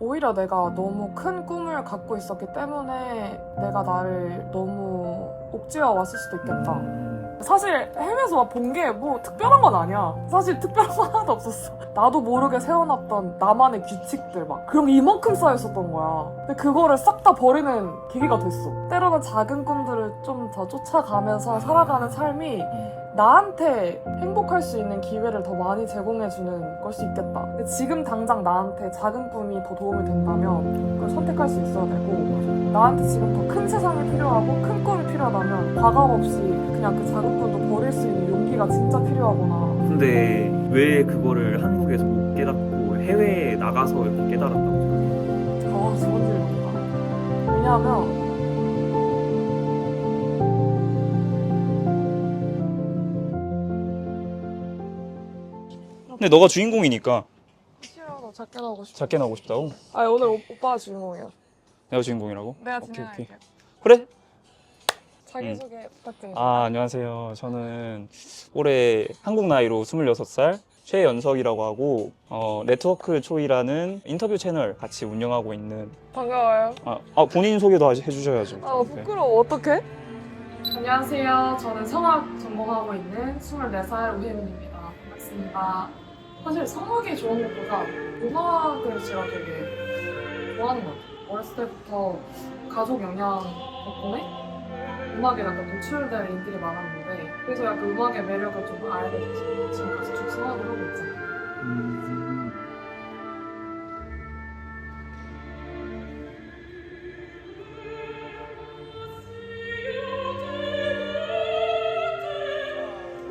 오히려 내가 너무 큰 꿈을 갖고 있었기 때문에 내가 나를 너무 옥죄어 왔을 수도 있겠다. 사실 해외에서 막 본 게 뭐 특별한 건 아니야. 사실 특별한 건 하나도 없었어. 나도 모르게 세워놨던 나만의 규칙들 막 그런 게 이만큼 쌓여있었던 거야. 근데 그거를 싹 다 버리는 계기가 됐어. 때로는 작은 꿈들을 좀 더 쫓아가면서 살아가는 삶이 나한테 행복할 수 있는 기회를 더 많이 제공해주는 걸 수 있겠다. 근데 지금 당장 나한테 작은 꿈이 더 도움이 된다면 그걸 선택할 수 있어야 되고, 나한테 지금 더 큰 세상이 필요하고 큰 꿈이 필요하다면 과감 없이 그냥 그 작은 꿈도 버릴 수 있는 용기가 진짜 필요하구나. 근데 왜 그거를 한국에서 못 깨닫고 해외에 나가서 이렇게 깨달았다고 생각해? 좋은 질문이다. 왜냐하면 근데 너가 주인공이니까 싫어, 너 작게 나오고 싶어. 작게 나오고 싶다고? 아, 오늘 오빠가 주인공이야. 내가 주인공이라고? 내가 오케이, 진행할게. 그래? 자기소개 부탁드립니다. 안녕하세요. 저는 올해 한국 나이로 26살 최연석이라고 하고 네트워크 초이라는 인터뷰 채널 같이 운영하고 있는 반가워요. 본인 소개도 해주셔야죠. 아, 부끄러워. 어떡해? 안녕하세요. 저는 성악 전공하고 있는 24살 우혜민입니다. 반갑습니다. 사실 성악이 좋은 것보다 음악을 제가 되게 좋아하는 것 같아요. 어렸을 때부터 가족 영향 덕분에 음악에 약간 노출된 인들이 많았는데, 그래서 약간 음악의 매력을 좀 알게 돼서 지금까지 쭉 성악을 하고 있잖아요.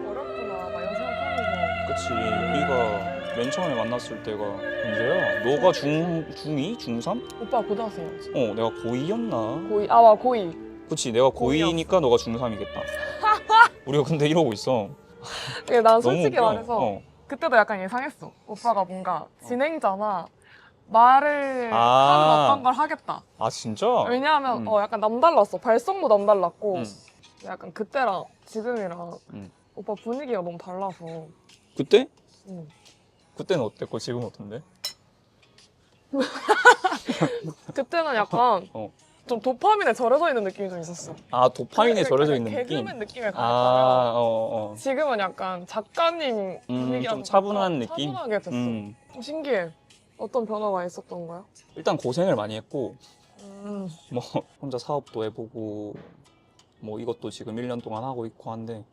어렵구나, 막 이런 생각하면서. 그치. 우리가 맨 처음에 만났을 때가 언제야? 너가 중2? 중3? 오빠 고등학생이었지? 내가 고2였나? 고2, 와, 고2. 그치, 내가 고2니까 너가 중3이겠다. 우리가 근데 이러고 있어. 난 너무 솔직히 웃겨. 말해서 그때도 약간 예상했어. 오빠가 뭔가 진행자나 말을 하는 어떤 걸 하겠다. 진짜? 왜냐하면 음. 약간 남달랐어. 발성도 남달랐고 응. 약간 그때랑 지금이랑 응. 오빠 분위기가 너무 달라서. 그때? 응. 그때는 어땠고 지금 어떤데? 그때는 약간 어. 좀 도파민에 절여져 있는 느낌이 좀 있었어. 도파민에 절여져 있는 약간 느낌? 개그맨 느낌을 강했다면 어. 지금은 약간 작가님 분위기랑 좀 차분한 느낌? 차분하게 됐어. 좀 신기해. 어떤 변화가 있었던 거야? 일단 고생을 많이 했고, 음. 뭐, 혼자 사업도 해보고, 뭐, 이것도 지금 1년 동안 하고 있고 한데,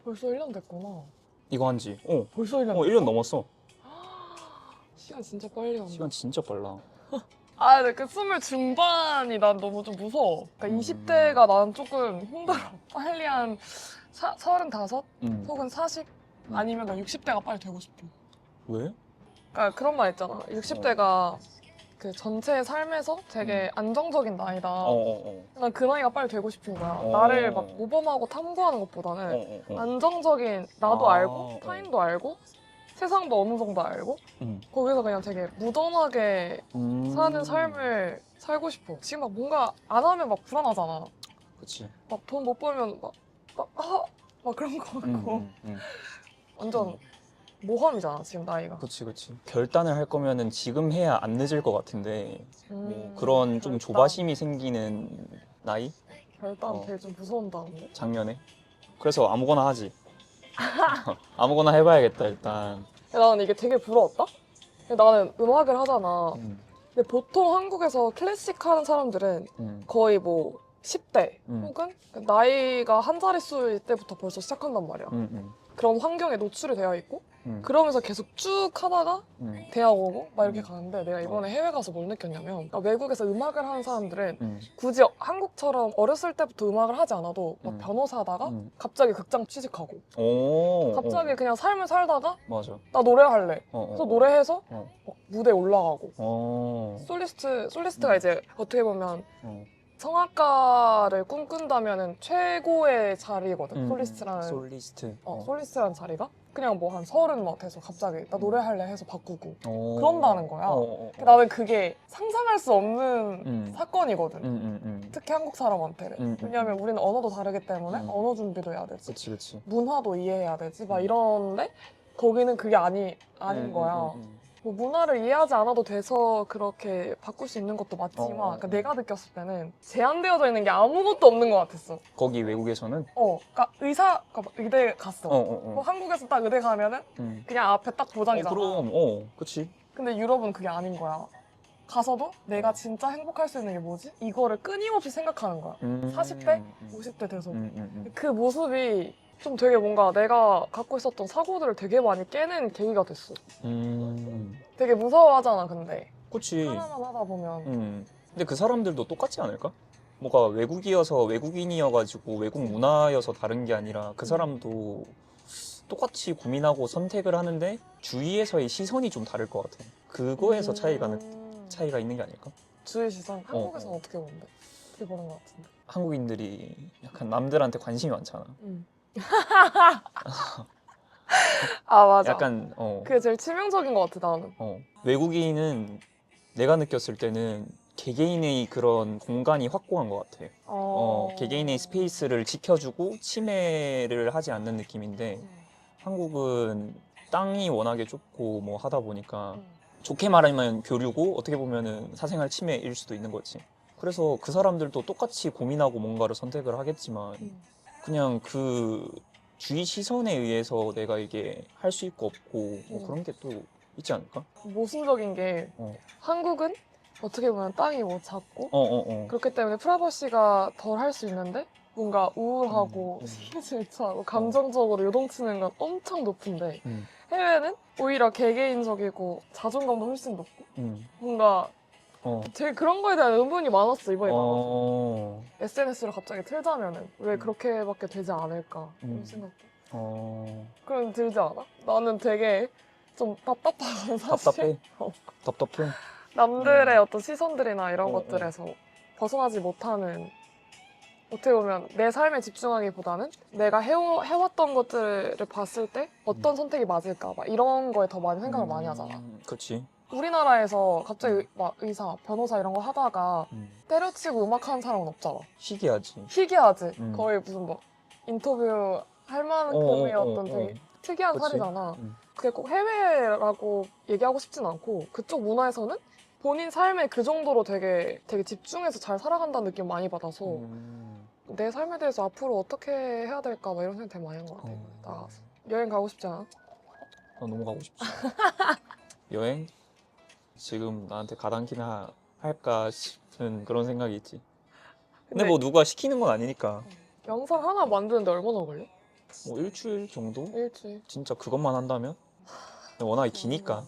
벌써 1년 됐구나. 이거 한지, 벌써 1년 1년 넘었어. 시간 진짜 빨리 간다. 시간 진짜 빨라. 근데 그 스물 중반이 난 너무 좀 무서워. 그러니까 20대가 난 조금 힘들어. 빨리 한 35? 혹은 40? 아니면 나 60대가 빨리 되고 싶어. 왜? 그러니까 그런 말 있잖아. 60대가 그 전체 삶에서 되게 안정적인 나이다. 난 그 나이가 빨리 되고 싶은 거야. 나를 막 모범하고 탐구하는 것보다는 안정적인 나도 알고 타인도 알고 세상도 어느 정도 알고 거기서 그냥 되게 무던하게 사는 삶을 살고 싶어. 지금 막 뭔가 안 하면 막 불안하잖아. 그치. 막 돈 못 벌면 막 그런 거 같고. 완전 모험이잖아, 지금 나이가. 그치. 결단을 할 거면은 지금 해야 안 늦을 것 같은데, 뭐 그런 좀 결단. 조바심이 생기는 나이? 결단 되게 좀 무서운다는데? 작년에. 그래서 아무거나 하지. 아무거나 해봐야겠다, 일단. 나는 이게 되게 부러웠다? 나는 음악을 하잖아. 음. 근데 보통 한국에서 클래식 하는 사람들은 거의 뭐 10대 혹은 나이가 한 자릿수일 때부터 벌써 시작한단 말이야. 그런 환경에 노출이 되어 있고 그러면서 계속 쭉 하다가 대학 오고 막 이렇게 가는데, 내가 이번에 해외 가서 뭘 느꼈냐면, 그러니까 외국에서 음악을 하는 사람들은 굳이 한국처럼 어렸을 때부터 음악을 하지 않아도 막 변호사 하다가 갑자기 극장 취직하고 갑자기 그냥 삶을 살다가 맞아. 나 노래할래. 그래서 노래해서 막 무대에 올라가고. 솔리스트가 이제 어떻게 보면 성악가를 꿈꾼다면 최고의 자리거든. 솔리스트라는 솔리스트라는 자리가 그냥 뭐 한 30 막 돼서 갑자기 나 노래할래 해서 바꾸고 그런다는 거야. 나는 그게 상상할 수 없는 사건이거든. 특히 한국 사람한테는. 왜냐하면 우리는 언어도 다르기 때문에 언어 준비도 해야 되지. 그치. 문화도 이해해야 되지. 막 이런데 거기는 그게 아닌 거야. 뭐 문화를 이해하지 않아도 돼서 그렇게 바꿀 수 있는 것도 맞지만 그러니까 내가 느꼈을 때는 제한되어져 있는 게 아무것도 없는 것 같았어. 거기 외국에서는? 그러니까 그러니까 막 의대 갔어. 뭐 어. 한국에서 딱 의대 가면은 그냥 앞에 딱 도장이잖아. 그럼, 그치. 근데 유럽은 그게 아닌 거야. 가서도 내가 진짜 행복할 수 있는 게 뭐지? 이거를 끊임없이 생각하는 거야. 40대? 50대 돼서. 그 모습이 좀 되게 뭔가 내가 갖고 있었던 사고들을 되게 많이 깨는 계기가 됐어. 되게 무서워하잖아, 근데. 그치. 하나만 하다 보면. 근데 그 사람들도 똑같지 않을까? 뭐가 외국이어서 외국인이어가지고 외국 문화여서 다른 게 아니라 그 사람도 똑같이 고민하고 선택을 하는데 주위에서의 시선이 좀 다를 것 같아. 그거에서 차이가 있는 게 아닐까? 주위 시선? 한국에서는 어떻게 보는데? 어떻게 보는 것 같은데? 한국인들이 약간 남들한테 관심이 많잖아. 아, 맞아. 약간 그게 제일 치명적인 것 같아, 나는. 외국인은 내가 느꼈을 때는 개개인의 그런 공간이 확고한 것 같아. 개개인의 스페이스를 지켜주고 침해를 하지 않는 느낌인데 한국은 땅이 워낙에 좁고 뭐 하다 보니까 좋게 말하면 교류고 어떻게 보면은 사생활 침해일 수도 있는 거지. 그래서 그 사람들도 똑같이 고민하고 뭔가를 선택을 하겠지만 그냥 그 주위 시선에 의해서 내가 이게 할 수 있고 없고 뭐 그런 게 또 있지 않을까? 모순적인 게 한국은 어떻게 보면 땅이 뭐 작고 그렇기 때문에 프라이버시가 덜 할 수 있는데 뭔가 우울하고 시기질투하고 감정적으로 요동치는 건 엄청 높은데 해외는 오히려 개개인적이고 자존감도 훨씬 높고 뭔가 되게 그런 거에 대한 의문이 많았어, 이번에 나와서. SNS를 갑자기 틀자면은 왜 그렇게밖에 되지 않을까 이런 생각도 그럼 들지 않아? 나는 되게 좀 답답하거든, 사실. 답답해? 남들의 어떤 시선들이나 이런 것들에서 벗어나지 못하는, 어떻게 보면 내 삶에 집중하기보다는 내가 해왔던 것들을 봤을 때 어떤 선택이 맞을까 막 이런 거에 더 많이 생각을 많이 하잖아. 그렇지. 우리나라에서 갑자기 막 의사, 변호사 이런 거 하다가 때려치고 음악하는 사람은 없잖아. 희귀하지. 거의 무슨 뭐 인터뷰 할 만큼의 어떤 되게 특이한 그치. 사례잖아. 그게 꼭 해외라고 얘기하고 싶진 않고 그쪽 문화에서는 본인 삶에 그 정도로 되게 집중해서 잘 살아간다는 느낌 많이 받아서 내 삶에 대해서 앞으로 어떻게 해야 될까 막 이런 생각 되게 많이 한 것 같아. 나가서. 여행 가고 싶지 않아? 나 너무 가고 싶지. 여행? 지금 나한테 가당키나 할까 싶은 그런 생각이 있지. 근데 뭐 누가 시키는 건 아니니까. 영상 하나 만드는데 얼마나 걸려? 뭐 일주일 정도? 일주일. 진짜 그것만 한다면? 근데 워낙에 기니까.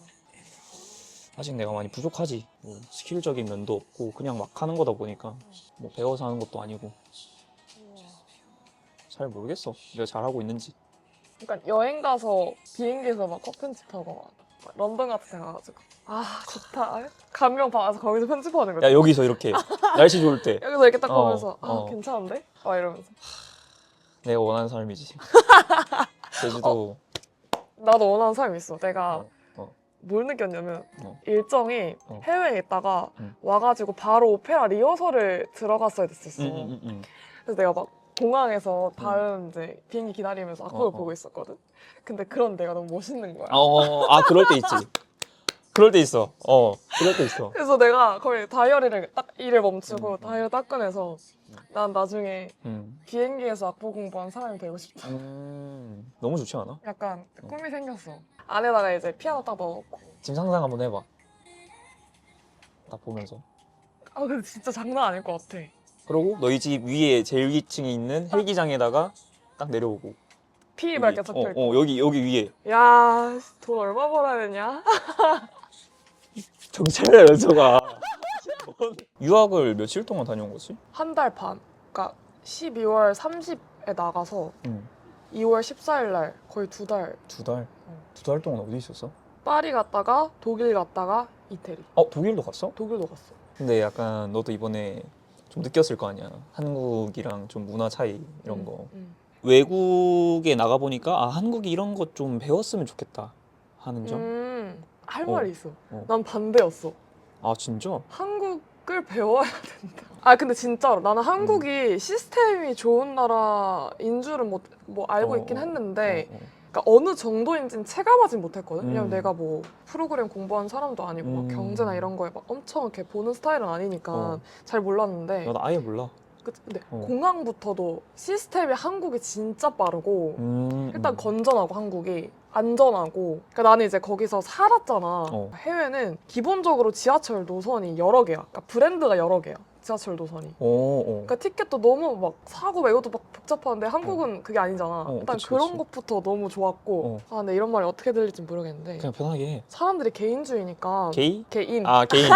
아직 내가 많이 부족하지. 뭐 스킬적인 면도 없고 그냥 막 하는 거다 보니까 뭐 배워서 하는 것도 아니고 잘 모르겠어. 내가 잘하고 있는지. 그러니까 여행 가서 비행기에서 막 컷 편집하고 막 런던 같은 데 가가지고 아 좋다 감명 받아서 거기서 편집하는 거지. 야 여기서 이렇게 날씨 좋을 때 여기서 이렇게 딱 보면서 괜찮은데? 막 이러면서 내가 원하는 삶이지. 제주도 나도 원하는 삶이 있어. 내가 어. 뭘 느꼈냐면 어. 일정이 해외에 있다가 와가지고 바로 오페라 리허설을 들어갔어야 됐었어. 그래서 내가 막 공항에서 다음 이제 비행기 기다리면서 악보를 보고 있었거든. 근데 그런 내가 너무 멋있는 거야. 그럴 때 있지. 그럴 때 있어. 그럴 때 있어. 그래서 내가 거의 다이어리를 딱 일을 멈추고 다이어리 딱 꺼내서 난 나중에 비행기에서 악보 공부한 사람이 되고 싶다. 너무 좋지 않아? 약간 꿈이 생겼어. 안에다가 이제 피아노 딱 넣어놓고. 지금 상상 한번 해봐. 딱 보면서. 근데 진짜 장난 아닐 것 같아. 그리고 너희 집 위에 제일 위층에 있는 헬기장에다가 딱 내려오고. 피 맑게 적혀있고. 여기 위에. 야, 돈 얼마 벌어야 되냐? 정찰이야 연서가. 유학을 며칠 동안 다녀온 거지? 한 달 반. 그러니까 12월 30에 나가서 2월 14일 날 거의 2달. 2달? 2달 동안 어디 있었어? 파리 갔다가 독일 갔다가 이태리. 독일도 갔어? 독일도 갔어. 근데 약간 너도 이번에 좀 느꼈을 거 아니야. 한국이랑 좀 문화 차이 이런 거. 외국에 나가보니까 한국이 이런 것 좀 배웠으면 좋겠다 하는 점? 할 말이 있어. 난 반대였어. 아 진짜? 한국을 배워야 된다. 근데 진짜로 나는 한국이 시스템이 좋은 나라인 줄은 뭐 알고 있긴 했는데 그러니까 어느 정도인지는 체감하진 못했거든. 왜냐면 음. 내가 뭐 프로그램 공부한 사람도 아니고 막 경제나 이런 거에 막 엄청 이렇게 보는 스타일은 아니니까 잘 몰랐는데. 나 아예 몰라. 근데 어. 공항부터도 시스템이 한국이 진짜 빠르고 일단 음. 건전하고 한국이 안전하고. 그러니까 나는 이제 거기서 살았잖아. 해외는 기본적으로 지하철 노선이 여러 개야. 그러니까 브랜드가 여러 개야. 지하철 노선이. 그러니까 티켓도 너무 막 사고 막 이것도 막 복잡한데 한국은 그게 아니잖아. 일단 그치, 그런 그치. 것부터 너무 좋았고. 아 근데 이런 말이 어떻게 들릴지 모르겠는데 그냥 편하게. 사람들이 개인주의니까. 게이? 개인. 아 개인.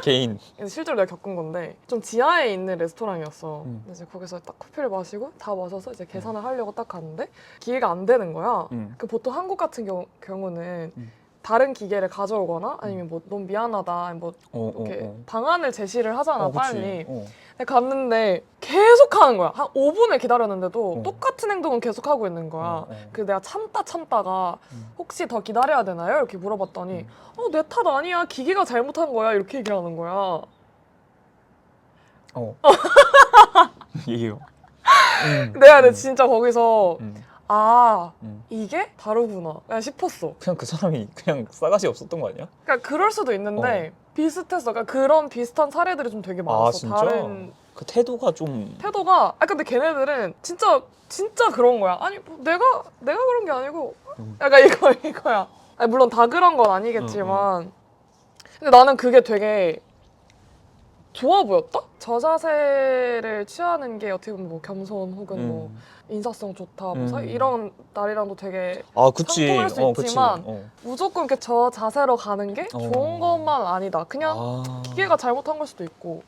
개인. 실제로 내가 겪은 건데 좀 지하에 있는 레스토랑이었어. 근데 이제 거기서 딱 커피를 마시고 다 마셔서 이제 계산을 하려고 딱 갔는데 기계가 안 되는 거야. 그 보통 한국 같은 경우는 다른 기계를 가져오거나 아니면 뭐 너무 미안하다 뭐 이렇게 방안을 제시를 하잖아. 빨리. 근데 갔는데 계속 하는 거야. 한 5분을 기다렸는데도 똑같은 행동은 계속 하고 있는 거야. 그 내가 참다가 혹시 더 기다려야 되나요? 이렇게 물어봤더니 내 탓 아니야. 기계가 잘못한 거야. 이렇게 얘기하는 거야. 얘기해요. 내가 진짜 거기서 이게 다르구나 그냥 싶었어. 그냥 그 사람이 그냥 싸가지 없었던 거 아니야? 그러니까 그럴 수도 있는데 비슷했어. 그러니까 그런 비슷한 사례들이 좀 되게 많았어. 진짜? 다른 그 태도가 좀 태도가 근데 걔네들은 진짜 그런 거야. 아니 뭐 내가 그런 게 아니고 약간 이거야. 아니, 물론 다 그런 건 아니겠지만 근데 나는 그게 되게 좋아 보였다? 저자세를 취하는 게 어떻게 보면 뭐 겸손 혹은 뭐 인사성 좋다 뭐 이런 날이랑도 되게 그치. 상통할 수 있지만 그치. 무조건 이렇게 저 자세로 가는 게 좋은 것만 아니다. 그냥 기계가 잘못한 걸 수도 있고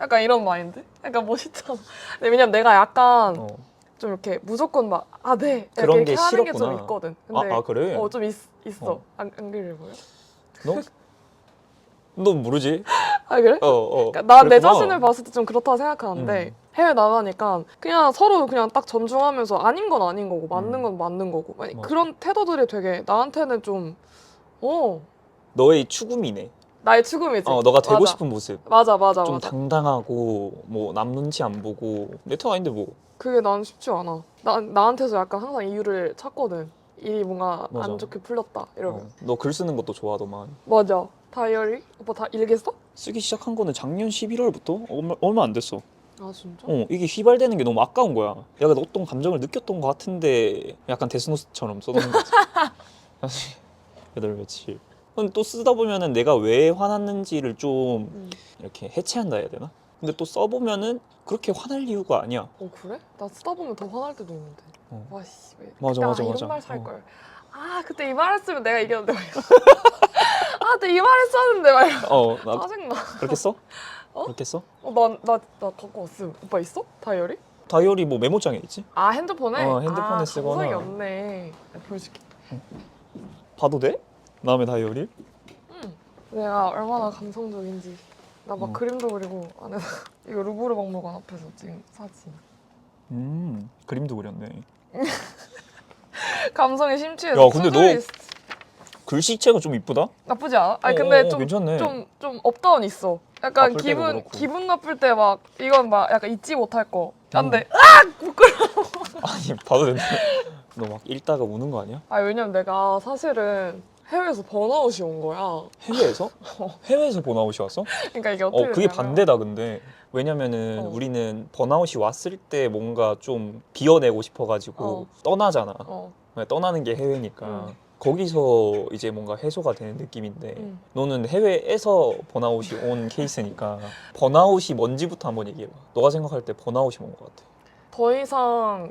약간 이런 마인드? 약간 멋있잖아. 근데 왜냐면 내가 약간 좀 이렇게 무조건 막 네 그런 이렇게 게 하는 게 좀 싫었구나. 있거든. 근데 그래? 좀 있어. 안 그래 보여? 너 모르지? 그래? 그러니까 난 내 자신을 봤을 때 좀 그렇다고 생각하는데 해외 나가니까 그냥 서로 그냥 딱 존중하면서 아닌 건 아닌 거고 맞는 건 맞는 거고 그런 태도들이 되게 나한테는 좀 너의 추구미네. 나의 추구미지. 너가 되고 맞아. 싶은 모습. 맞아. 좀 당당하고 뭐 남 눈치 안 보고 내 탓 아닌데 뭐. 그게 난 쉽지 않아. 나한테서 약간 항상 이유를 찾거든. 일이 뭔가 안 좋게 풀렸다 이러면. 너 글 쓰는 것도 좋아하더만. 맞아. 다이어리? 오빠 다 일기했어? 쓰기 시작한 거는 작년 11월부터? 얼마 안 됐어. 진짜? 이게 휘발되는 게 너무 아까운 거야. 약간 어떤 감정을 느꼈던 것 같은데 약간 데스노트처럼 써놓는 거지. 사실 8, 며칠. 근데 또 쓰다 보면은 내가 왜 화났는지를 좀 이렇게 해체한다 해야 되나? 근데 또 써보면은 그렇게 화날 이유가 아니야. 그래? 나 쓰다 보면 더 화날 때도 있는데. 와씨 왜 맞아. 이런 말 살걸. 그때 이 말 했으면 내가 이겼는데 막 그때 이 말 했었는데 막 이러고. 짜증나. 그렇게 써? 그렇게 써? 나 갖고 왔음. 오빠 있어? 다이어리? 다이어리 뭐 메모장에 있지? 핸드폰에? 핸드폰에 쓰거나. 감성이 없네. 보여줄게. 봐도 돼? 남의 다이어리? 내가 얼마나 감성적인지. 나 막 그림도 그리고 안에서 이거 루브르 박물관 앞에서 찍은 사진. 그림도 그렸네. 감성에 심취해서. 야, 근데 너 글씨체가 좀 이쁘다? 나쁘지 않아? 근데 괜찮네. 좀 업다운 있어. 약간 나쁠 때도 그렇고. 기분 나쁠 때 막 이건 막 약간 잊지 못할 거. 근데 아니 봐도 된다. 너 막 읽다가 우는 거 아니야? 왜냐면 내가 사실은 해외에서 번아웃이 온 거야. 해외에서? 해외에서 번아웃이 왔어? 그러니까 이게 어떻게 그게 되냐면 반대다 근데. 왜냐면은 우리는 번아웃이 왔을 때 뭔가 좀 비워내고 싶어가지고 떠나잖아. 떠나는 게 해외니까. 거기서 이제 뭔가 해소가 되는 느낌인데 너는 해외에서 번아웃이 온 케이스니까 번아웃이 뭔지부터 한번 얘기해봐. 너가 생각할 때 번아웃이 뭔 것 같아? 더 이상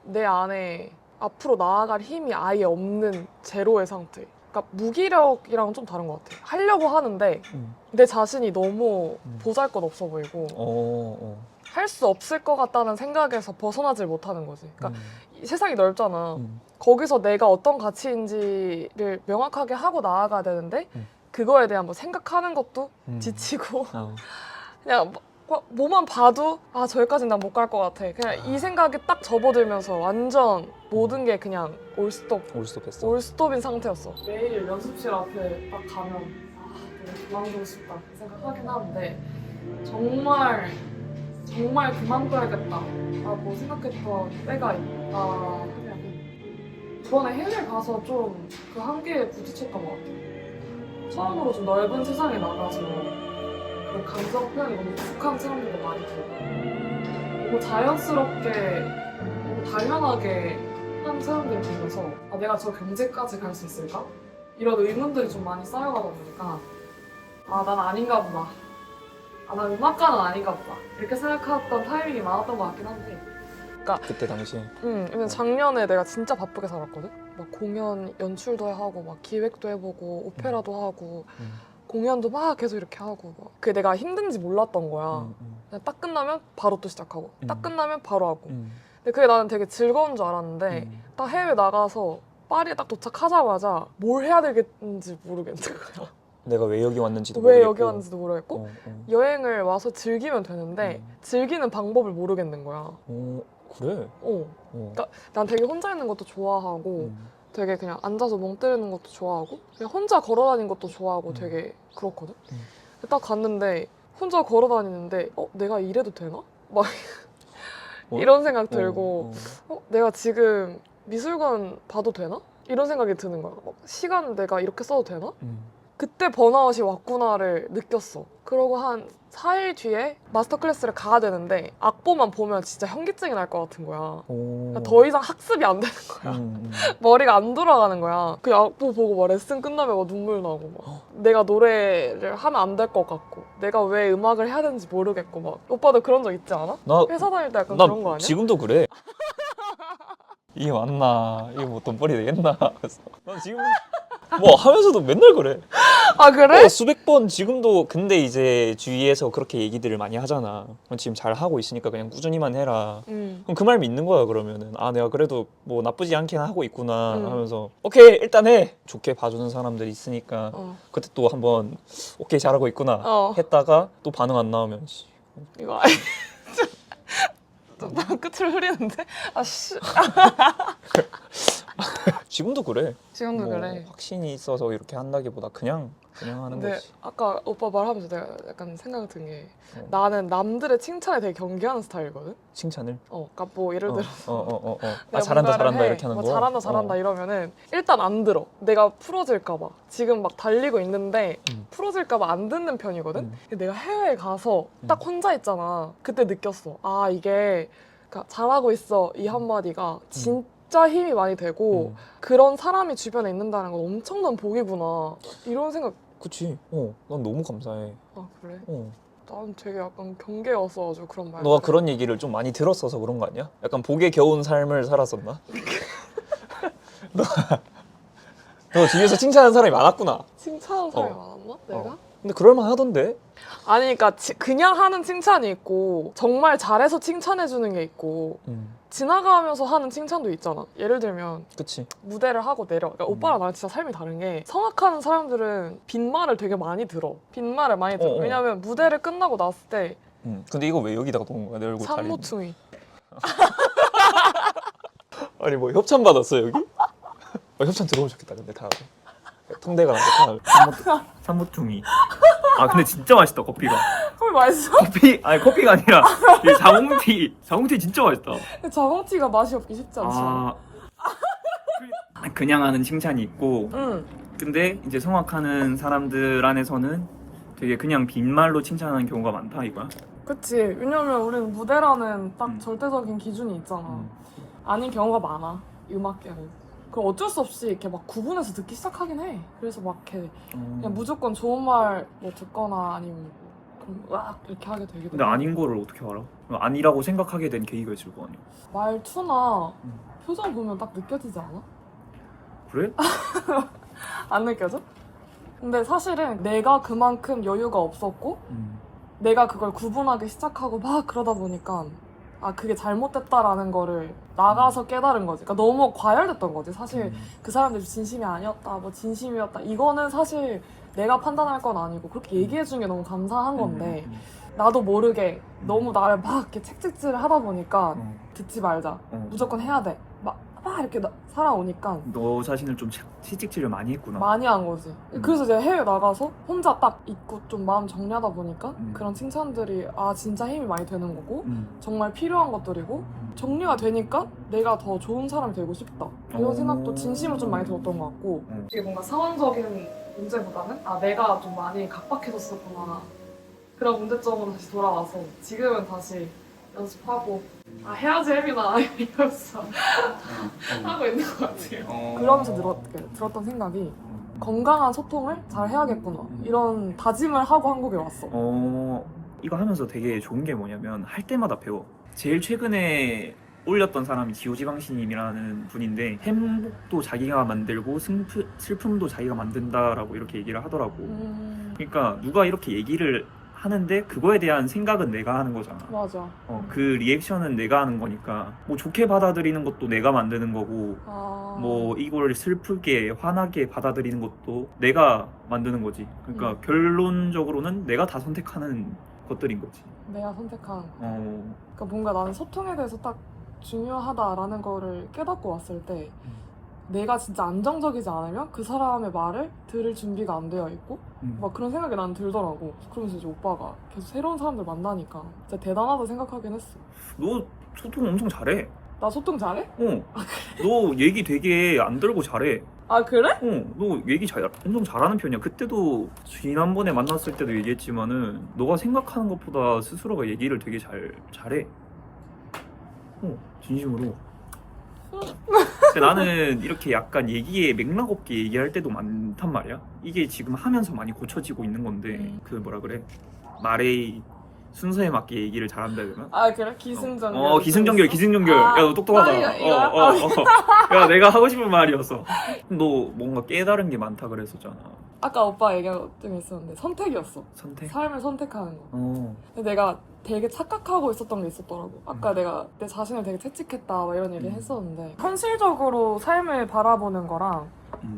내 안에 앞으로 나아갈 힘이 아예 없는 제로의 상태. 그러니까 무기력이랑 좀 다른 것 같아. 하려고 하는데 내 자신이 너무 보잘것없어 보이고 할 수 없을 것 같다는 생각에서 벗어나질 못하는 거지. 그러니까 이 세상이 넓잖아. 거기서 내가 어떤 가치인지를 명확하게 하고 나아가야 되는데 그거에 대한 뭐 생각하는 것도 지치고 그냥 뭐만 봐도 저기까지는 난 못 갈 것 같아. 그냥 이 생각이 딱 접어들면서 완전 모든 게 그냥 올스톱했어. 올스톱인 상태였어. 매일 연습실 앞에 딱 가면 내가 그만두고 싶다 생각하긴 하는데 정말 그만둬야겠다 라고 생각했던 때가 있다. 그냥 이번에 해외 가서 좀 그 한계에 부딪혔던 것 같아. 처음으로 좀 넓은 세상에 나가서 그런 감정 표현이 너무 익숙한 사람들도 많이 들고 너무 자연스럽게 너무 당연하게 한 사람들을 보면서 아, 내가 저 경제까지 갈 수 있을까? 이런 의문들이 좀 많이 쌓여가다 보니까 아, 난 아닌가 보다. 아, 난 음악가는 아닌가 보다. 이렇게 생각했던 타이밍이 많았던 것 같긴 한데 그때 당시에. 왜냐면 작년에 내가 진짜 바쁘게 살았거든? 막 공연 연출도 하고 막 기획도 해보고 오페라도 하고 공연도 막 계속 이렇게 하고 막. 그게 내가 힘든지 몰랐던 거야. 그냥 딱 끝나면 바로 또 시작하고 딱 끝나면 바로 하고 근데 그게 나는 되게 즐거운 줄 알았는데 딱 해외 나가서 파리에 딱 도착하자마자 뭘 해야 되겠는지 모르겠는 거야. 내가 왜 여기 왔는지도 왜 모르겠고. 여기 왔는지도 모르겠고 여행을 와서 즐기면 되는데 즐기는 방법을 모르겠는 거야. 그래? 그러니까 난 되게 혼자 있는 것도 좋아하고 되게 그냥 앉아서 멍 때리는 것도 좋아하고 그냥 혼자 걸어다니는 것도 좋아하고 되게 그렇거든? 근데 딱 갔는데 혼자 걸어다니는데 내가 이래도 되나? 막 이런 생각 들고 내가 지금 미술관 봐도 되나? 이런 생각이 드는 거야. 시간 내가 이렇게 써도 되나? 그때 번아웃이 왔구나를 느꼈어. 그러고 한 4일 뒤에 마스터 클래스를 가야 되는데 악보만 보면 진짜 현기증이 날 것 같은 거야. 그러니까 더 이상 학습이 안 되는 거야. 머리가 안 돌아가는 거야. 그 악보 보고 막 레슨 끝나면 막 눈물 나고 막 내가 노래를 하면 안 될 것 같고 내가 왜 음악을 해야 되는지 모르겠고 막 오빠도 그런 적 있지 않아? 회사 다닐 때 약간 그런 거 아니야? 지금도 그래. 이게 맞나? 이게 뭐 돈벌이 되겠나? 그래서 난 지금 뭐 하면서도 맨날 그래. 아 그래? 수백 번 지금도. 근데 이제 주위에서 그렇게 얘기들을 많이 하잖아. 지금 잘 하고 있으니까 그냥 꾸준히만 해라. 그럼 그 말 믿는 거야. 그러면은 아 내가 그래도 뭐 나쁘지 않게 하고 있구나 하면서 오케이 일단 해. 좋게 봐주는 사람들이 있으니까 그때 또 한번 오케이 잘하고 있구나 했다가 또 반응 안 나오면 이거 나 끝을 흐리는데? 아씨. 지금도 그래. 지금도 뭐 그래. 확신이 있어서 이렇게 한다기보다 그냥 하는 근데 거지. 아까 오빠 말하면서 내가 약간 생각 든 게 나는 남들의 칭찬에 되게 경계하는 스타일이거든? 칭찬을? 그러니까 뭐 예를 들어서 아 잘한다 잘한다 이렇게 하는 뭐 거? 잘한다 잘한다 이러면은 일단 안 들어. 내가 풀어질까 봐. 지금 막 달리고 있는데 풀어질까 봐 안 듣는 편이거든? 근데 내가 해외에 가서 딱 혼자 있잖아. 그때 느꼈어. 아 이게 그러니까 잘하고 있어 이 한마디가 진짜 힘이 많이 되고 그런 사람이 주변에 있는다는 건 엄청난 복이구나 이런 생각. 그치. 난 너무 감사해. 아 그래? 난 되게 약간 경계였어가지고 그런 말. 너가 그런 얘기를 좀 많이 들었어서 그런 거 아니야? 약간 복에 겨운 삶을 살았었나? 너 주위에서 칭찬하는 사람이 많았구나. 칭찬하는 사람이 많았나? 내가? 근데 그럴만 하던데? 아니 그러니까 그냥 하는 칭찬이 있고 정말 잘해서 칭찬해주는 게 있고 지나가면서 하는 칭찬도 있잖아. 예를 들면 그치. 무대를 하고 내려. 그러니까 오빠랑 나랑 진짜 삶이 다른 게 성악하는 사람들은 빈말을 되게 많이 들어. 빈말을 많이 들어. 왜냐면 무대를 끝나고 나왔을 때 근데 이거 왜 여기다가 놓은 거야? 내 얼굴 가리는. 산모퉁이. 아니 뭐 협찬 받았어 여기? 협찬 들어오면 좋겠다 근데 다음에. 통대가 나서 산모퉁이. 아 근데 진짜 맛있다 커피가. 헐 맛있어? 커피가 아니라 자몽티 진짜 맛있다. 근데 자몽티가 맛이 없기 쉽지 않지. 그냥 하는 칭찬이 있고 근데 이제 성악하는 사람들 안에서는 되게 그냥 빈말로 칭찬하는 경우가 많다 이거야? 그치. 왜냐면 우리는 무대라는 딱 절대적인 기준이 있잖아. 아닌 경우가 많아. 음악계는. 그럼 어쩔 수 없이 이렇게 막 구분해서 듣기 시작하긴 해. 그래서 막 이렇게 그냥 무조건 좋은 말 뭐 듣거나 아니면 그럼 으악 이렇게 하게 되기도 근데 아닌 거를 어떻게 알아? 아니라고 생각하게 된 계기가 있을 거 아니야? 말투나 표정 보면 딱 느껴지지 않아? 그래? 안 느껴져? 근데 사실은 내가 그만큼 여유가 없었고 내가 그걸 구분하기 시작하고 막 그러다 보니까 아 그게 잘못됐다라는 거를 나가서 깨달은 거지. 그러니까 너무 과열됐던 거지. 사실 그 사람들이 진심이 아니었다, 뭐 진심이었다. 이거는 사실 내가 판단할 건 아니고 그렇게 얘기해준 게 너무 감사한 건데 나도 모르게 너무 나를 막 이렇게 책찍질을 하다 보니까 듣지 말자. 무조건 해야 돼. 막 이렇게 살아오니까 너 자신을 좀 채찍질을 많이 했구나. 많이 한 거지. 그래서 이제 해외 나가서 혼자 딱 있고 좀 마음 정리하다 보니까 그런 칭찬들이 아 진짜 힘이 많이 되는 거고 정말 필요한 것들이고 정리가 되니까 내가 더 좋은 사람이 되고 싶다 이런 오. 생각도 진심으로 좀 많이 들었던 것 같고 음. 이게 뭔가 상황적인 문제보다는 내가 좀 많이 각박해졌었구나 그런 문제점으로 다시 돌아와서 지금은 다시 연습하고 해야지 혜민아 이러면서 하고 있는 것 같아요. 그러면서 들었던 생각이 건강한 소통을 잘 해야겠구나 이런 다짐을 하고 한국에 왔어. 이거 하면서 되게 좋은 게 뭐냐면 할 때마다 배워. 제일 최근에 올렸던 사람이 지오지방신님이라는 분인데 행복도 자기가 만들고 슬픔도 자기가 만든다라고 이렇게 얘기를 하더라고. 그러니까 누가 이렇게 얘기를 하는데 그거에 대한 생각은 내가 하는 거잖아. 맞아. 그 리액션은 내가 하는 거니까 뭐 좋게 받아들이는 것도 내가 만드는 거고 뭐 이걸 슬프게 화나게 받아들이는 것도 내가 만드는 거지. 그러니까 결론적으로는 내가 다 선택하는 것들인 거지. 내가 선택한. 그러니까 뭔가 나는 소통에 대해서 딱 중요하다라는 거를 깨닫고 왔을 때 내가 진짜 안정적이지 않으면 그 사람의 말을 들을 준비가 안 되어 있고 막 그런 생각이 나는 들더라고. 그러면서 이제 오빠가 계속 새로운 사람들 만나니까 진짜 대단하다 생각하긴 했어. 너 소통 엄청 잘해. 나 소통 잘해? 너 얘기 되게 안 들고 잘해. 아 그래? 너 얘기 엄청 잘하는 편이야. 그때도 지난번에 만났을 때도 얘기했지만은 너가 생각하는 것보다 스스로가 얘기를 되게 잘해. 진심으로. 근데 나는 이렇게 약간 얘기에 맥락 없게 얘기할 때도 많단 말이야. 이게 지금 하면서 많이 고쳐지고 있는 건데 그 뭐라 그래? 말의 순서에 맞게 얘기를 잘한다 해야 되나? 아 그래? 기승전결. 기승전결. 야, 너 똑똑하다. 야, 내가 하고 싶은 말이었어. 너 뭔가 깨달은 게 많다 그랬었잖아. 아까 오빠 얘기한 것 중에 있었는데 선택이었어. 선택? 삶을 선택하는 거. 근데 내가 되게 착각하고 있었던 게 있었더라고. 아까 내가 내 자신을 되게 채찍했다 막 이런 얘기 했었는데 현실적으로 삶을 바라보는 거랑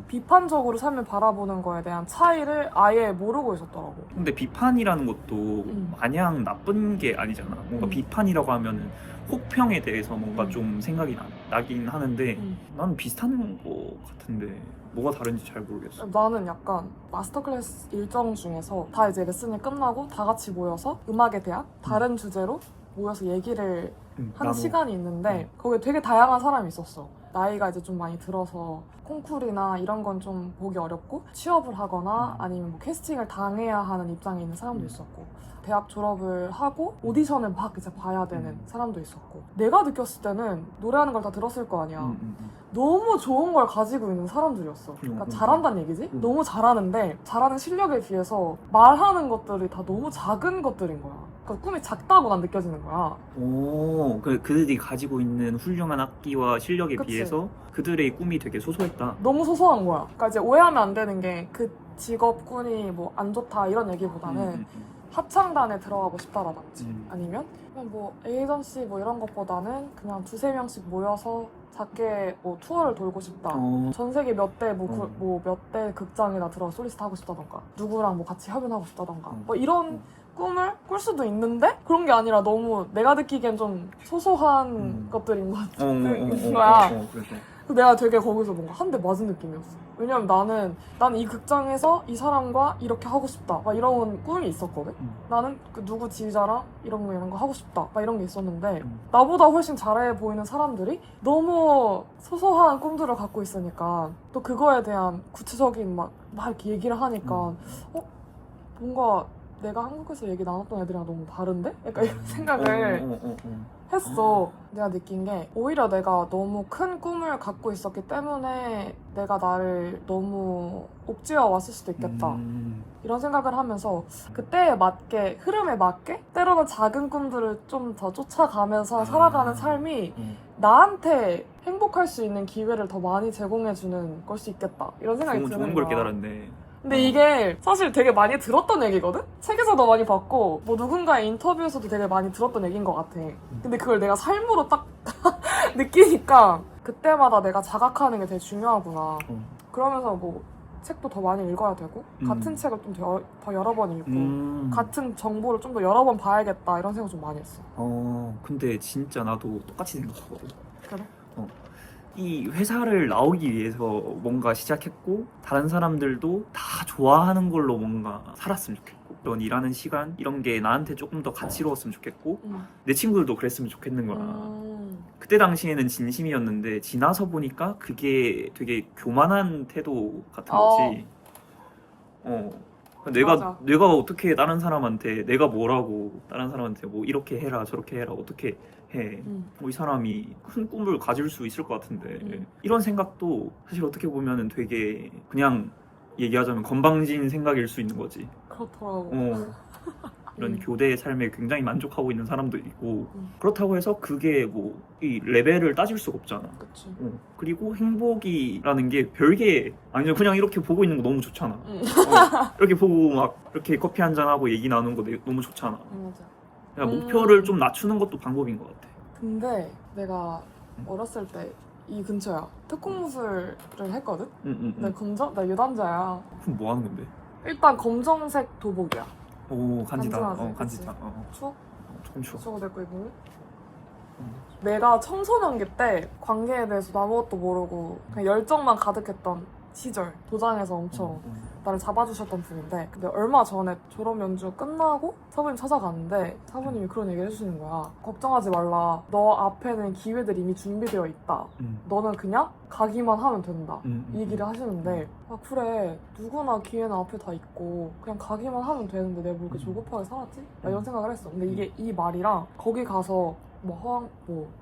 비판적으로 삶을 바라보는 거에 대한 차이를 아예 모르고 있었더라고. 근데 비판이라는 것도 마냥 나쁜 게 아니잖아. 뭔가 비판이라고 하면은 혹평에 대해서 뭔가 좀 생각이 나긴 하는데 나는 비슷한 거 같은데 뭐가 다른지 잘 모르겠어. 나는 약간 마스터 클래스 일정 중에서 다 이제 레슨이 끝나고 다 같이 모여서 음악에 대한 다른 주제로 모여서 얘기를 하는 시간이 있는데 거기에 되게 다양한 사람이 있었어. 나이가 이제 좀 많이 들어서 콩쿨이나 이런 건 좀 보기 어렵고 취업을 하거나 아니면 뭐 캐스팅을 당해야 하는 입장에 있는 사람도 있었고 대학 졸업을 하고 오디션을 막 이제 봐야 되는 사람도 있었고 내가 느꼈을 때는 노래하는 걸 다 들었을 거 아니야. 너무 좋은 걸 가지고 있는 사람들이었어. 그러니까 잘한다는 얘기지? 너무 잘하는데 잘하는 실력에 비해서 말하는 것들이 다 너무 작은 것들인 거야. 그러니까 꿈이 작다고 난 느껴지는 거야. 그들이 가지고 있는 훌륭한 악기와 실력에 그치? 비해서 그들의 꿈이 되게 소소했다. 너무 소소한 거야. 그러니까 이제 오해하면 안 되는 게 그 직업군이 뭐 안 좋다 이런 얘기보다는 합창단에 들어가고 싶다라든지 아니면 그냥 뭐 에이전시 뭐 이런 것보다는 그냥 2-3명씩 모여서 작게 뭐 투어를 돌고 싶다. 전 세계 몇 대 몇 대 극장에다 들어가 솔리스트 하고 싶다던가 누구랑 뭐 같이 협연하고 싶다던가 뭐 이런 꿈을 꿀 수도 있는데 그런 게 아니라 너무 내가 느끼기엔 좀 소소한 것들인 것 같은 거야. 그래서 내가 되게 거기서 뭔가 한 대 맞은 느낌이었어. 왜냐면 나는 이 극장에서 이 사람과 이렇게 하고 싶다 막 이런 꿈이 있었거든. 나는 그 누구 지휘자랑 이런 거 하고 싶다 막 이런 게 있었는데 나보다 훨씬 잘해 보이는 사람들이 너무 소소한 꿈들을 갖고 있으니까 또 그거에 대한 구체적인 막 이렇게 얘기를 하니까 뭔가 내가 한국에서 얘기 나눴던 애들이랑 너무 다른데? 약간 이런 생각을 했어. 내가 느낀 게 오히려 내가 너무 큰 꿈을 갖고 있었기 때문에 내가 나를 너무 옥죄어 왔을 수도 있겠다. 이런 생각을 하면서 그때에 맞게 흐름에 맞게 때로는 작은 꿈들을 좀 더 쫓아가면서 살아가는 삶이 나한테 행복할 수 있는 기회를 더 많이 제공해주는 걸 수 있겠다. 이런 생각이 드는 거야. 좋은 걸 깨달았네. 근데 이게 사실 되게 많이 들었던 얘기거든? 책에서도 많이 봤고 뭐 누군가의 인터뷰에서도 되게 많이 들었던 얘기인 것 같아. 근데 그걸 내가 삶으로 딱 느끼니까 그때마다 내가 자각하는 게 되게 중요하구나. 그러면서 뭐 책도 더 많이 읽어야 되고 같은 책을 좀 더 여러 번 읽고 같은 정보를 좀 더 여러 번 봐야겠다 이런 생각 좀 많이 했어. 근데 진짜 나도 똑같이 생각하거든. 그래? 이 회사를 나오기 위해서 뭔가 시작했고 다른 사람들도 다 좋아하는 걸로 뭔가 살았으면 좋겠고 이런 일하는 시간 이런 게 나한테 조금 더 가치로웠으면 좋겠고 음. 내 친구들도 그랬으면 좋겠는 거야. 음. 그때 당시에는 진심이었는데 지나서 보니까 그게 되게 교만한 태도 같은 거지. 맞아. 내가 어떻게 다른 사람한테 내가 뭐라고 다른 사람한테 뭐 이렇게 해라 저렇게 해라 어떻게 해. 뭐 이 사람이 큰 꿈을 가질 수 있을 것 같은데 이런 생각도 사실 어떻게 보면은 되게 그냥 얘기하자면 건방진 생각일 수 있는 거지. 그렇더라고. 이런 교대의 삶에 굉장히 만족하고 있는 사람도 있고 음. 그렇다고 해서 그게 뭐 이 레벨을 따질 수가 없잖아. 그치. 그리고 행복이라는 게 별게 아니야. 그냥 이렇게 보고 있는 거 너무 좋잖아. 이렇게 보고 막 이렇게 커피 한잔 하고 얘기 나누는 거 너무 좋잖아. 맞아. 그냥 목표를 좀 낮추는 것도 방법인 것 같아. 근데 내가 어렸을 때 이 근처야 특공무술을 했거든? 근데 나 유단자야. 그럼 뭐 하는 건데? 일단 검정색 도복이야. 오 간지다. 간지나지, 간지다. 추워? 조금 추워. 추워 될거 입으면? 내가 청소년기 때 관계에 대해서 아무것도 모르고 그냥 열정만 가득했던 시절 도장에서 엄청 나를 잡아주셨던 분인데 근데 얼마 전에 졸업 연주 끝나고 사부님 찾아갔는데 사부님이 그런 얘기를 해주시는 거야. 걱정하지 말라. 너 앞에는 기회들이 이미 준비되어 있다. 너는 그냥 가기만 하면 된다. 이 얘기를 하시는데 아 그래 누구나 기회는 앞에 다 있고 그냥 가기만 하면 되는데 내가 뭐 이렇게 조급하게 살았지? 막 이런 생각을 했어. 근데 이게 이 말이랑 거기 가서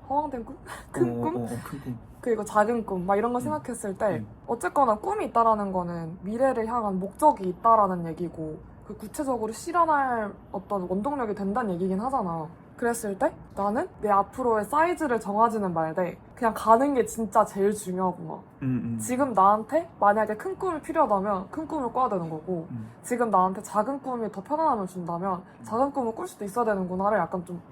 허황된 꿈? 큰 꿈? 큰 꿈. 그리고 작은 꿈, 막 이런 거 생각했을 때 어쨌거나 꿈이 있다라는 거는 미래를 향한 목적이 있다라는 얘기고 그 구체적으로 실현할 어떤 원동력이 된다는 얘기긴 하잖아. 그랬을 때 나는 내 앞으로의 사이즈를 정하지는 말되 그냥 가는 게 진짜 제일 중요하구나. 지금 나한테 만약에 큰 꿈이 필요하다면 큰 꿈을 꿔야 되는 거고 지금 나한테 작은 꿈이 더 편안함을 준다면 작은 꿈을 꿀 수도 있어야 되는구나를 약간 좀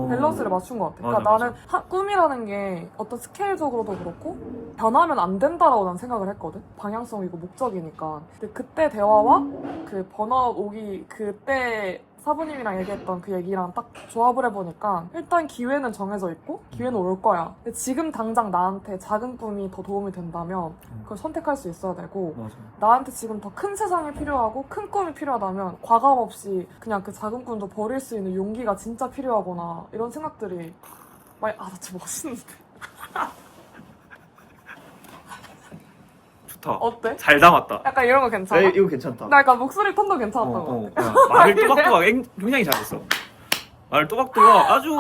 밸런스를 맞춘 것 같아. 그러니까 맞아, 나는 꿈이라는 게 어떤 스케일적으로도 그렇고 변하면 안 된다라고 난 생각을 했거든. 방향성이고 목적이니까. 근데 그때 대화와 그 번아웃 오기 그때 사부님이랑 얘기했던 그 얘기랑 딱 조합을 해보니까 일단 기회는 정해져 있고 기회는 올 거야. 근데 지금 당장 나한테 작은 꿈이 더 도움이 된다면 그걸 선택할 수 있어야 되고 맞아. 나한테 지금 더 큰 세상이 필요하고 큰 꿈이 필요하다면 과감 없이 그냥 그 작은 꿈도 버릴 수 있는 용기가 진짜 필요하구나 이런 생각들이 나 진짜 멋있는데 좋다. 어때? 잘 담았다. 약간 이런 거 괜찮아? 이거 괜찮다. 나 약간 목소리 톤도 괜찮았던 것 같아. 말을 또박또박 굉장히 잘했어. 말을 또박또박 아주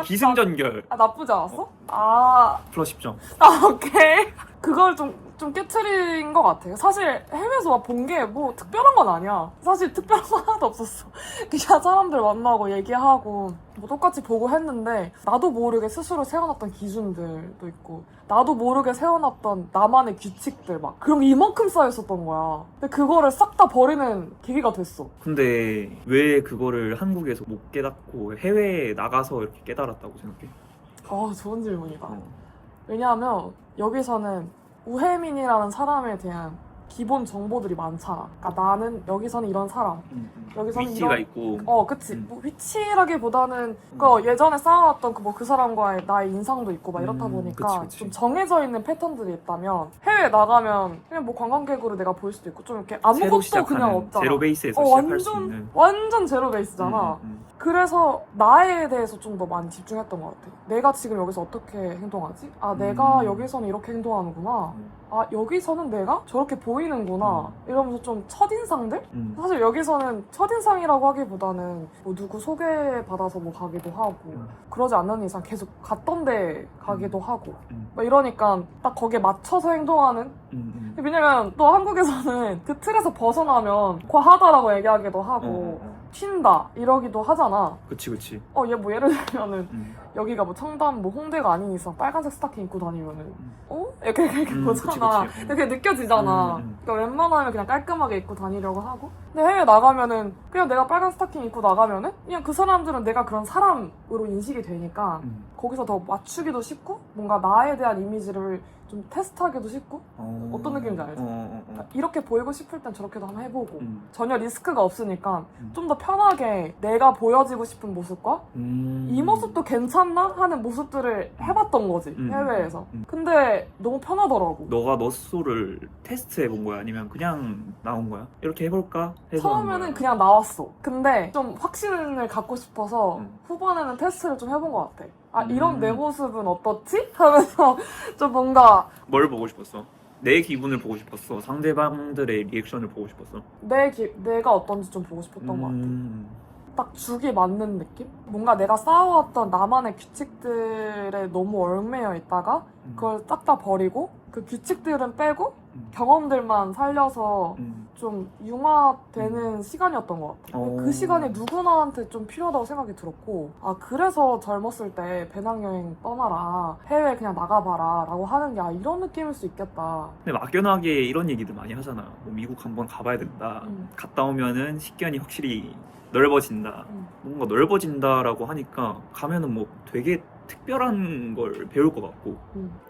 기승전결. 나쁘지 않았어? 플러스 10점. 오케이. 그걸 좀 깨트린 것 같아요. 사실 해외에서 본 게 뭐 특별한 건 아니야. 사실 특별한 건 하나도 없었어. 그냥 사람들 만나고 얘기하고 뭐 똑같이 보고 했는데 나도 모르게 스스로 세워놨던 기준들도 있고 나도 모르게 세워놨던 나만의 규칙들 막 그런 게 이만큼 쌓여있었던 거야. 근데 그거를 싹 다 버리는 계기가 됐어. 근데 왜 그거를 한국에서 못 깨닫고 해외에 나가서 이렇게 깨달았다고 생각해? 좋은 질문이다. 왜냐하면 여기서는 우혜민이라는 사람에 대한 기본 정보들이 많잖아. 그러니까 나는 여기서는 이런 사람, 여기서는 위치가 이런 있고. 그치. 뭐 위치라기보다는 예전에 쌓아왔던 그 사람과의 나의 인상도 있고 막 이렇다 보니까 그치. 좀 정해져 있는 패턴들이 있다면 해외에 나가면 그냥 뭐 관광객으로 내가 보일 수도 있고 좀 이렇게 아무것도 그냥 없잖아. 제로 베이스에서 시작할 수 있는. 완전 제로 베이스잖아. 그래서 나에 대해서 좀 더 많이 집중했던 것 같아. 내가 지금 여기서 어떻게 행동하지? 내가 여기서는 이렇게 행동하는구나. 여기서는 내가 저렇게 보이는구나. 이러면서 좀 첫인상들? 사실 여기서는 첫인상이라고 하기보다는 뭐 누구 소개받아서 뭐 가기도 하고 그러지 않는 이상 계속 갔던 데 가기도 하고 막 이러니까 딱 거기에 맞춰서 행동하는 왜냐면 또 한국에서는 그 틀에서 벗어나면 과하다라고 얘기하기도 하고 튄다 이러기도 하잖아. 그치. 예를 들면은 여기가 뭐 청담 뭐 홍대가 아닌 이상 빨간색 스타킹 입고 다니면은 이렇게 보잖아. 그치. 이렇게 느껴지잖아. 그러니까 웬만하면 그냥 깔끔하게 입고 다니려고 하고. 근데 해외 나가면은 그냥 내가 빨간 스타킹 입고 나가면은 그냥 그 사람들은 내가 그런 사람으로 인식이 되니까 거기서 더 맞추기도 쉽고 뭔가 나에 대한 이미지를 좀 테스트하기도 쉽고 어떤 느낌인지 알지? 그러니까 이렇게 보이고 싶을 땐 저렇게도 한번 해보고 전혀 리스크가 없으니까 좀 더 편하게 내가 보여지고 싶은 모습과 이 모습도 괜찮나? 하는 모습들을 해봤던 거지 해외에서. 근데 너무 편하더라고. 너가 너 스스로를 테스트해 본 거야? 아니면 그냥 나온 거야? 이렇게 해볼까? 해서 한 처음에는 거야? 그냥 나왔어. 근데 좀 확신을 갖고 싶어서 후반에는 테스트를 좀 해본 것 같아. 아 이런 내 모습은 어떻지? 하면서 좀 뭔가 뭘 보고 싶었어? 내 기분을 보고 싶었어? 상대방들의 리액션을 보고 싶었어? 내가 어떤지 좀 보고 싶었던 것 같아. 딱 죽이 맞는 느낌? 뭔가 내가 쌓아왔던 나만의 규칙들에 너무 얽매여 있다가 그걸 싹 다 버리고 그 규칙들은 빼고 경험들만 살려서 좀 융합되는 시간이었던 것 같아. 그 시간이 누구나한테 좀 필요하다고 생각이 들었고 아 그래서 젊었을 때 배낭여행 떠나라 해외 그냥 나가봐라 라고 하는 게 아 이런 느낌일 수 있겠다. 근데 막연하게 이런 얘기들 많이 하잖아. 뭐 미국 한번 가봐야 된다. 갔다 오면은 식견이 확실히 넓어진다. 뭔가 넓어진다라고 하니까 가면은 뭐 되게 특별한 걸 배울 것 같고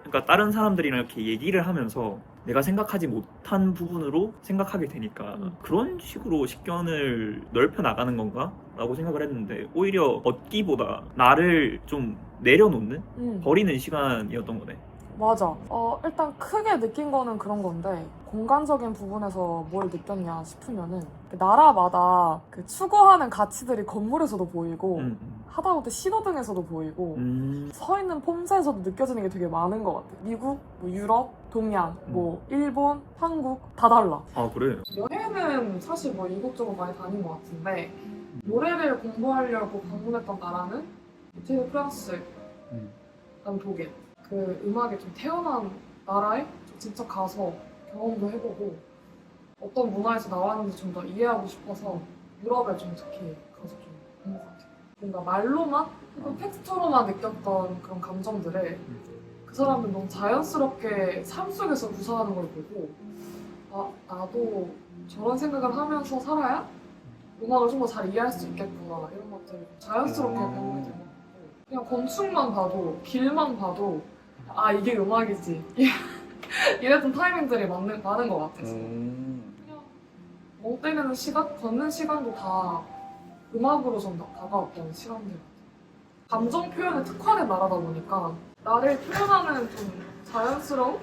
그러니까 다른 사람들이랑 이렇게 얘기를 하면서 내가 생각하지 못한 부분으로 생각하게 되니까 그런 식으로 식견을 넓혀 나가는 건가? 라고 생각을 했는데 오히려 얻기보다 나를 좀 내려놓는? 버리는 시간이었던 거네. 맞아. 일단 크게 느낀 거는 그런 건데 공간적인 부분에서 뭘 느꼈냐 싶으면은 그 나라마다 그 추구하는 가치들이 건물에서도 보이고 하다못해 신호등에서도 보이고 서 있는 폼새에서도 느껴지는 게 되게 많은 것 같아. 미국, 뭐 유럽, 동양, 뭐 일본, 한국 다 달라. 아 그래? 여행은 사실 뭐 이국적으로 많이 다닌 것 같은데 노래를 공부하려고 방문했던 나라는 이태리, 프랑스, 그다음 독일. 그 음악에 좀 태어난 나라에 좀 직접 가서 경험도 해보고 어떤 문화에서 나왔는지 좀 더 이해하고 싶어서 유럽에 좀 특히 가서 좀 본 것 같아요. 뭔가 말로만 혹은 텍스트로만 느꼈던 그런 감정들을 그 사람들 너무 자연스럽게 삶 속에서 구사하는 걸 보고 아 나도 저런 생각을 하면서 살아야 음악을 좀 더 잘 이해할 수 있겠구나 이런 것들을 자연스럽게 배우게 된 것 같고 그냥 건축만 봐도 길만 봐도 아 이게 음악이지 이랬던 타이밍들이 많은 것 같았어. 그냥 멍 때리는 시간, 걷는 시간도 다 음악으로 좀 다가왔던 시간들 같아. 감정 표현에 특화된 나라다 보니까 나를 표현하는 좀 자연스러운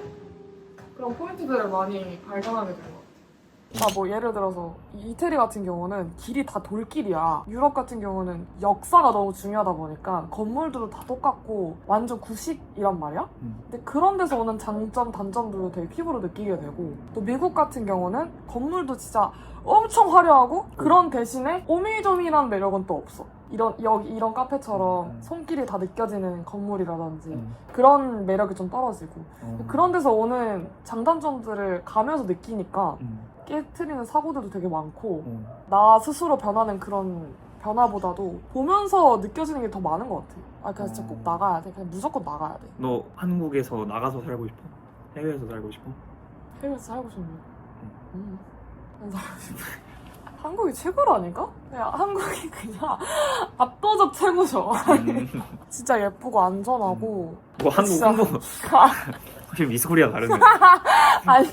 그런 포인트들을 많이 발견하게 된 것 같아. 뭐 예를 들어서 이태리 같은 경우는 길이 다 돌길이야. 유럽 같은 경우는 역사가 너무 중요하다 보니까 건물들도 다 똑같고 완전 구식이란 말이야. 근데 그런 데서 오는 장점, 단점들도 되게 피부로 느끼게 되고 또 미국 같은 경우는 건물도 진짜 엄청 화려하고 그런 대신에 오밀조밀한 매력은 또 없어. 이런 카페처럼 손길이 다 느껴지는 건물이라든지 그런 매력이 좀 떨어지고 그런 데서 오는 장단점들을 가면서 느끼니까 깨트리는 사고들도 되게 많고 나 스스로 변하는 그런 변화보다도 보면서 느껴지는 게 더 많은 것 같아. 아 그냥 진짜 꼭 나가야 돼. 그냥 무조건 나가야 돼. 너 한국에서 나가서 살고 싶어? 해외에서 살고 싶어? 해외에서 살고 싶네. 안 살고 싶네. 한국이 최고라니까? 그냥 한국이 그냥 압도적 최고죠. 진짜 예쁘고 안전하고 뭐 한국 진짜. 확실히 미스코리아 다르네. 아니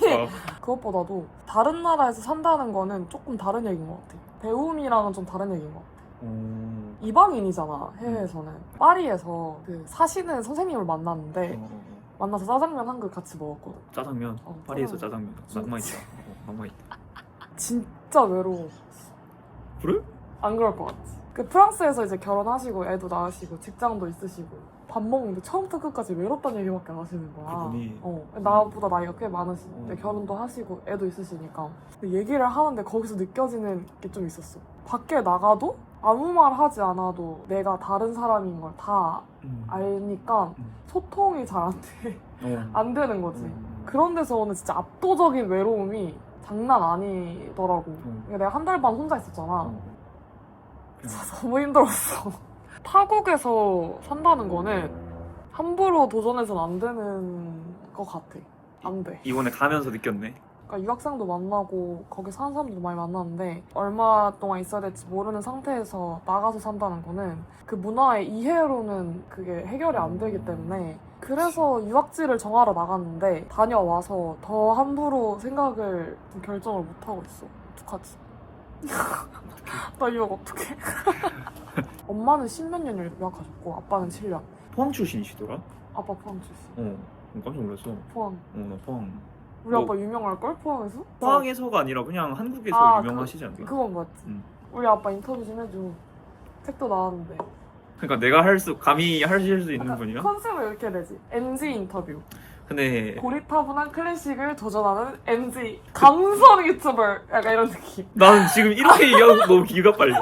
그것보다도 다른 나라에서 산다는 거는 조금 다른 얘기인 것 같아. 배움이랑은 좀 다른 얘기인 것 같아. 이방인이잖아 해외에서는. 파리에서 그 사시는 선생님을 만났는데 만나서 짜장면 한 그릇 같이 먹었거든. 짜장면? 파리에서 짜장면. 낭만 있다. 낭만 있다. 진짜 외로워. 그래? 안 그럴 것 같지. 그 프랑스에서 이제 결혼하시고 애도 낳으시고 직장도 있으시고 밥 먹는데 처음부터 끝까지 외롭다는 얘기밖에 안 하시는 거야. 그분이? 나보다 나이가 꽤 많으신데 결혼도 하시고 애도 있으시니까. 근데 얘기를 하는데 거기서 느껴지는 게 좀 있었어. 밖에 나가도 아무 말 하지 않아도 내가 다른 사람인 걸 다 알니까 소통이 잘 안 돼. 안 되는 거지. 그런 데서 오는 진짜 압도적인 외로움이 장난 아니더라고. 내가 한 달 반 혼자 있었잖아. 진짜 너무 힘들었어. 타국에서 산다는 거는 함부로 도전해서는 안 되는 것 같아. 안 돼. 이번에 가면서 느꼈네. 그러니까 유학생도 만나고 거기 사는 사람들도 많이 만났는데 얼마 동안 있어야 될지 모르는 상태에서 나가서 산다는 거는 그 문화의 이해로는 그게 해결이 안 되기 때문에 그래서 유학지를 정하러 나갔는데 다녀와서 더 함부로 생각을 결정을 못하고 있어. 어떡하지? 나 유학 어떡해? 엄마는 10몇 년을 유학하셨고 아빠는 7년. 포항 출신이시더라? 아빠 포항 출신. 깜짝 놀랐어. 포항. 나 포항. 우리 뭐- 아빠 유명할걸? 포항에서? 포항에서가 아니라 그냥 한국에서 아, 유명하시지 않나? 그건 맞지. 우리 아빠 인터뷰 좀 해줘. 책도 나왔는데. 그러니까 내가 감히 하실 수 있는 약간 분이야? 컨셉을 이렇게 내지. MZ 인터뷰. 근데 고리타분한 클래식을 도전하는 MZ 감성 유튜버. 약간 이런 느낌. 나는 지금 이렇게 얘기하고 너무 기가 빨려.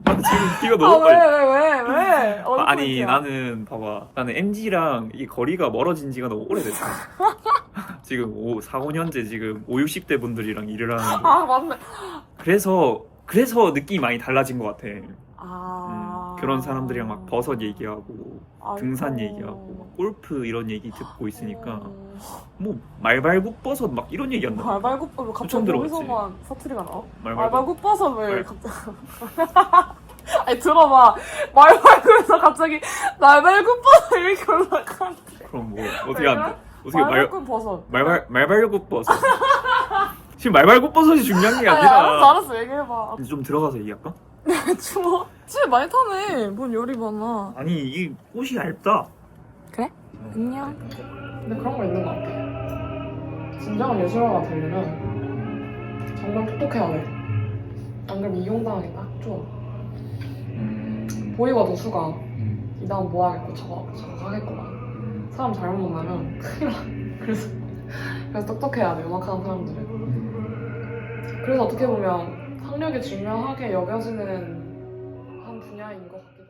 나는 지금 기가 너무 왜, 빨려. 왜? 어느 아니 포인트야? 나는 봐봐. 나는 MG랑 이 거리가 멀어진 지가 너무 오래됐어. 지금 4, 5년째 지금 5, 60대 분들이랑 일을 하는데 아, 맞네. 그래서 느낌이 많이 달라진 것 같아. 아. 그런 사람들이랑 막 버섯 얘기하고 아이고. 등산 얘기하고 막 골프 이런 얘기 듣고 있으니까 음. 뭐 말발굽버섯 막 이런 얘기 한다. 말발굽 왜 처음 갑자기 들어봤지. 거기서만 사투리가 나와? 말발굽. 말발굽버섯 왜 말- 갑자기 아니 들어봐 말발굽에서 갑자기 말발굽버섯 이렇게 올라가는데 그럼 뭐 어떻게 한대? 어떻게 말발굽 버섯 말발굽버섯. 지금 말발굽버섯이 중요한 게 아니, 알았어 아니라. 알았어 얘기해봐 이제 좀 들어가서 얘기할까? 추워 집 많이 타네 뭔 요리 많아 아니 이 꽃이 얇다. 그래? 안녕 근데 그런 거 있는 것 같아 진정한 예술가가 되려면 정말 똑똑해야 돼안 그러면 이용당하기 딱 좋아 보이거든 수가 이 다음 뭐 하겠고 저거 하겠구만 사람 잘못 만나면 큰일 나 그래서 똑똑해야 돼 음악하는 사람들은 그래서 어떻게 보면 학력이 중요하게 여겨지는 한 분야인 것 같기도